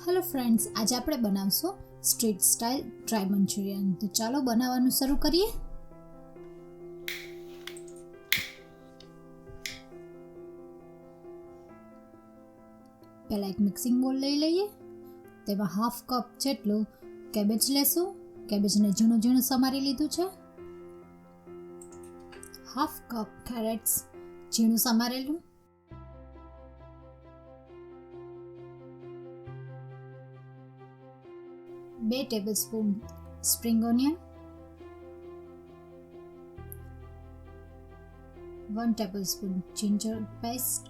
Hello friends, આજે આપણે બનાવશું સ્ટ્રીટ સ્ટાઇલ ડ્રાય મંચુરિયન. તો ચાલો બનાવવાનું શરૂ કરીએ. પહેલાં એક મિક્સિંગ બોલ લઈ લઈએ. તેમાં હાફ કપ જેટલું કેબેજ લેશું. કેબેજને ઝીણું ઝીણું સમારી લીધું છે. હાફ કપ કેરેટ્સ ઝીણું સમારેલું. 2 tablespoon spring onion, 1 tablespoon ginger paste,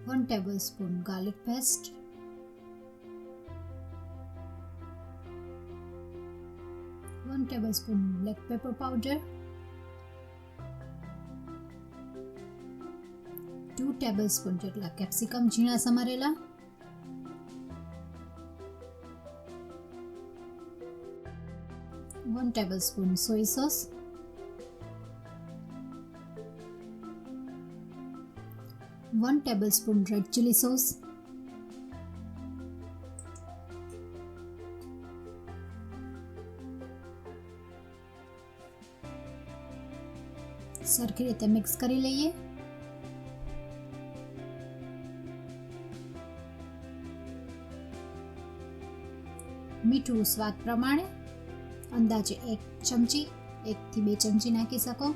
1 tablespoon garlic paste, 1 tablespoon black paper powder, 2 tablespoon જેટલા કેપ્સિકમ ઝીણા સમારેલા, 1 ટેબલસ્પૂન સોય sauce, 1 tablespoon red chilli sauce, સરખી રીતે મિક્સ કરી લઈએ. મીઠું સ્વાદ પ્રમાણે, અંદાજે 1 ચમચી, 1 થી 2 ચમચી નાખી શકો.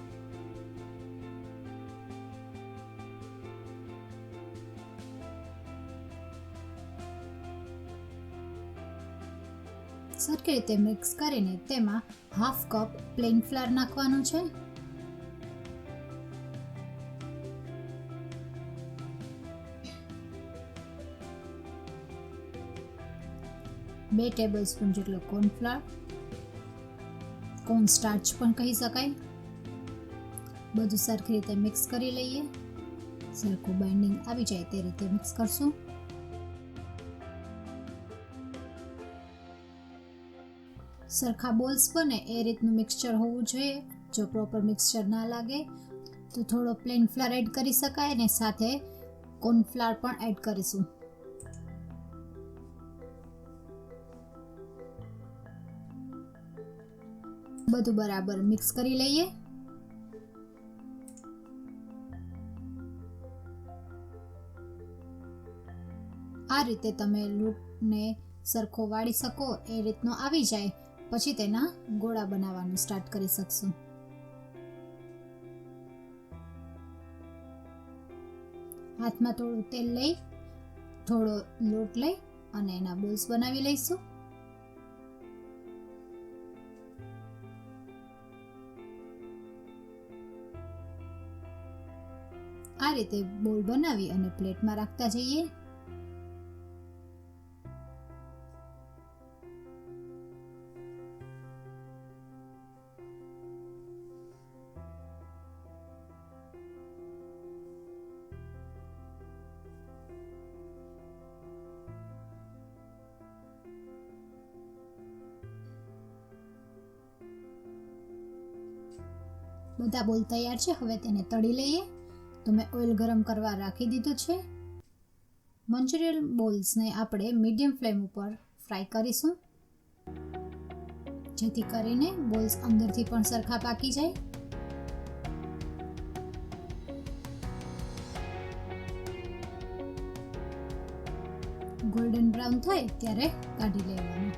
સરખી રીતે મિક્સ કરીને તેમાં હાફ કપ પ્લેન ફ્લાવર નાખવાનું છે. બે ટેબલસ્પૂન જેટલો કોર્નફ્લાવર, કોર્ન સ્ટાર્ચ પણ કહી શકાય. બધું સરખી રીતે મિક્સ કરી લઈએ. સરખું બાઇન્ડિંગ આવી જાય તે રીતે મિક્સ કરશું. સરખા બોલ્સ બને એ રીતનું મિક્સચર હોવું જોઈએ. જો પ્રોપર મિક્સચર ના લાગે તો થોડો પ્લેન ફ્લાવર એડ કરી શકાય અને સાથે કોર્નફ્લાવર પણ એડ કરીશું. બધું બરાબર મિક્સ કરી લઈએ. આ રીતે તમે લોટને સરખો વાળી શકો એ રીતનો આવી જાય પછી તેના ગોળા બનાવવાનું સ્ટાર્ટ કરી શકશું. હાથમાં થોડું તેલ લઈ, થોડો લોટ લઈ અને એના બોલ્સ બનાવી લઈશું. આ રીતે બોલ બનાવી અને પ્લેટમાં રાખતા જઈએ. બધા બોલ તૈયાર છે. હવે તેને તળી લઈએ. તો મેં ઓઇલ ગરમ કરવા રાખી દીધું છે. મંચુરિયન બોલ્સને આપણે મીડિયમ ફ્લેમ ઉપર ફ્રાય કરીશું, જેથી કરીને બોલ્સ અંદરથી પણ સરખા પાકી જાય. ગોલ્ડન બ્રાઉન થાય ત્યારે કાઢી લેવાનું.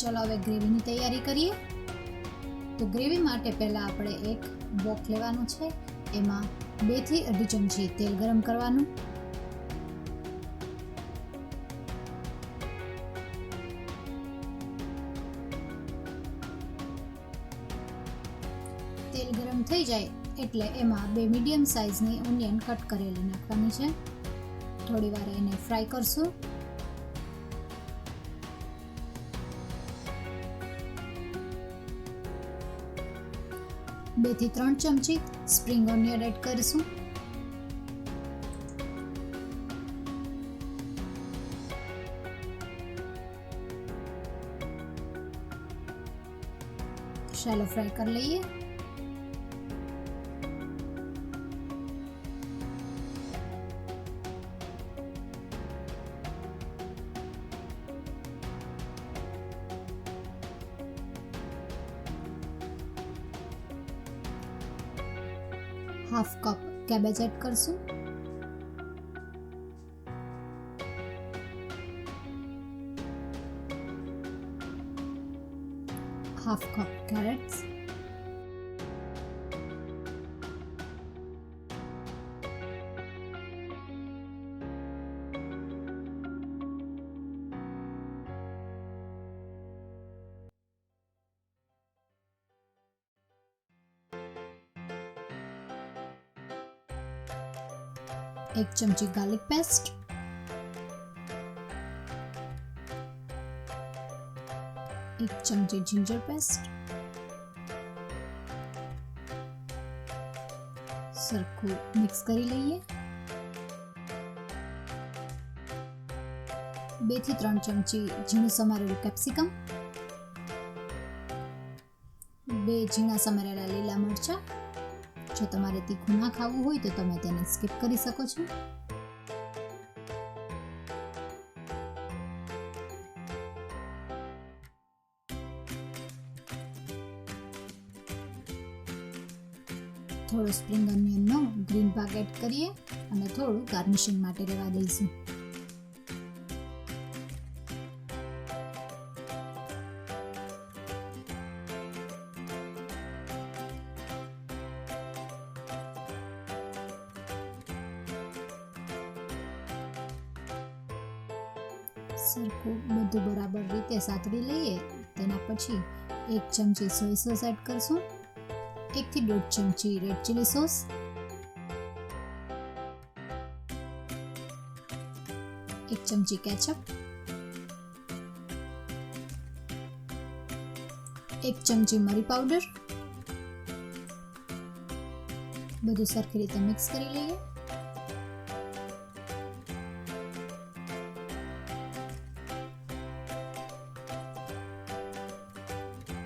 ચલો હવે ગ્રેવીની તૈયારી કરીએ. તો ગ્રેવી માટે પહેલાં આપણે એક બોક લેવાનું છે. એમાં 2 થી 2.5 ચમચી તેલ ગરમ કરવાનું. તેલ ગરમ થઈ જાય એટલે એમાં 2 મીડિયમ સાઇઝની ઓનિયન કટ કરેલી નાખવાની છે. થોડી વાર એને ફ્રાય કરશું. બે થી 3 ચમચી સ્પ્રિંગ ઓનિયન એડ કરીશું. શેલો ફ્રાય કરી લઈએ. હાફ કપ કેબેજ એડ કરશું. Half cup carrots. એક ચમચી ગાર્લિક પેસ્ટ. એક ચમચી જિંજર પેસ્ટ. સરખું મિક્સ કરી લઈએ. 2 થી 3 ચમચી ઝીણું સમારેલું કેપ્સિકમ. 2 ઝીણા સમારેલા લીલા મરચાં. જો તમારે તીખું ના ખાવું હોય તો તમે તેને સ્કીપ કરી શકો છો. થોડો સ્પ્રિંગ ઓનિયનનો ગ્રીન ભાગ એડ કરીએ અને થોડું ગાર્નિશિંગ માટે રહેવા દઈશું. સરખું બધું બરાબર રીતે સાતળી લઈએ. તેના પછી 1 ચમચી સોય સોસ એડ કરશું. 1 થી 1.5 ચમચી રેડ ચીલી સોસ. 1 ચમચી કેચઅપ. 1 ચમચી મરી પાવડર. બધું સરખી રીતે મિક્સ કરી લઈએ.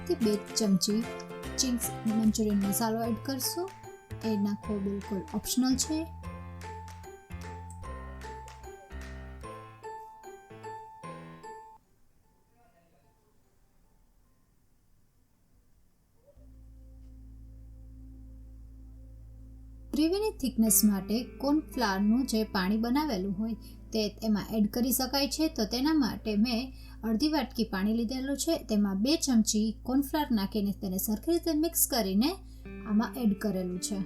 થી 2 ચમચી ચિંગ મંચુરિયન મસાલો એડ કરશું. એ નાખવો બિલકુલ ઓપ્શનલ છે. ગ્રેવીની થિકનેસ માટે કોર્નફ્લાવરનું જે પાણી બનાવેલું હોય તે એમાં એડ કરી શકાય છે. તો તેના માટે મેં અડધી વાટકી પાણી લીધેલું છે. તેમાં 2 ચમચી કોર્નફ્લાવર નાખીને તેને સરખી રીતે મિક્સ કરીને આમાં એડ કરેલું છે.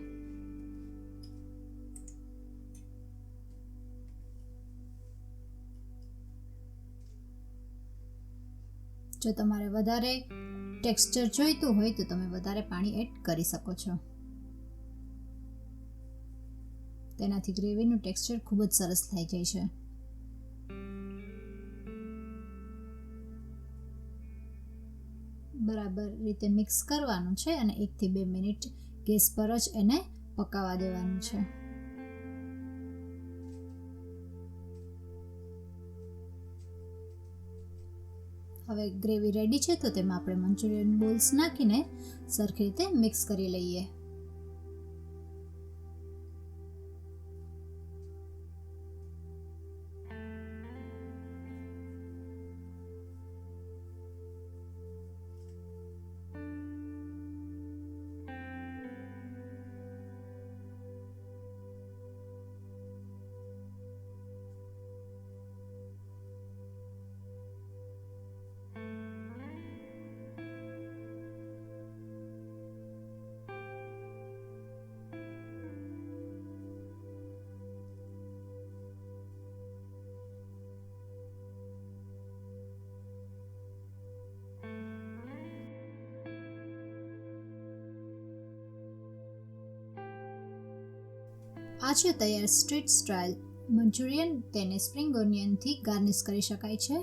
જો તમારે વધારે ટેક્સચર જોઈતું હોય તો તમે વધારે પાણી એડ કરી શકો છો. તેનાથી ગ્રેવીનું ટેક્સચર ખૂબ જ સરસ થઈ જાય છે. બરાબર રીતે મિક્સ કરવાનું છે અને 1 થી 2 મિનિટ ગેસ પર જ એને પકાવવા દેવાનું છે. હવે ગ્રેવી રેડી છે તો તેમાં આપણે મંચુરિયન બોલ્સ નાખીને સરખી રીતે મિક્સ કરી લઈએ. આ છે તૈયાર સ્ટ્રીટ સ્ટાઇલ મંચુરિયન. તેને સ્પ્રિંગ ઓનિયનથી ગાર્નિશ કરી શકાય છે.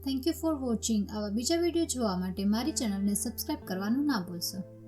Thank you for watching. આવા બીજા વિડીયો જોવા માટે મારી ચેનલને સબસ્ક્રાઇબ કરવાનું ના ભૂલશો.